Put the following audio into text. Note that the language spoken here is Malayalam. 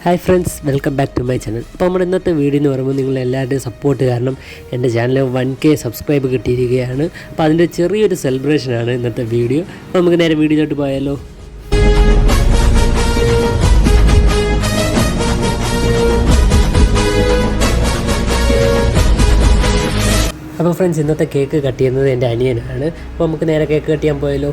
Hi friends, welcome back to my channel. അപ്പോൾ നമ്മുടെ ഇന്നത്തെ വീഡിയോ എന്ന് പറയുമ്പോൾ നിങ്ങൾ എല്ലാവരുടെയും സപ്പോർട്ട് കാരണം എൻ്റെ ചാനൽ 1K സബ്സ്ക്രൈബ് കിട്ടിയിരിക്കുകയാണ്. അപ്പോൾ അതിൻ്റെ ചെറിയൊരു സെലിബ്രേഷനാണ് ഇന്നത്തെ വീഡിയോ. അപ്പോൾ നമുക്ക് നേരെ വീഡിയോയിലോട്ട് പോയാലോ. അപ്പോൾ ഫ്രണ്ട്സ്, ഇന്നത്തെ കേക്ക് കട്ട് ചെയ്യുന്നത് എൻ്റെ അനിയനാണ്. അപ്പോൾ നമുക്ക് നേരെ കേക്ക് കട്ട് ചെയ്യാൻ പോയാലോ.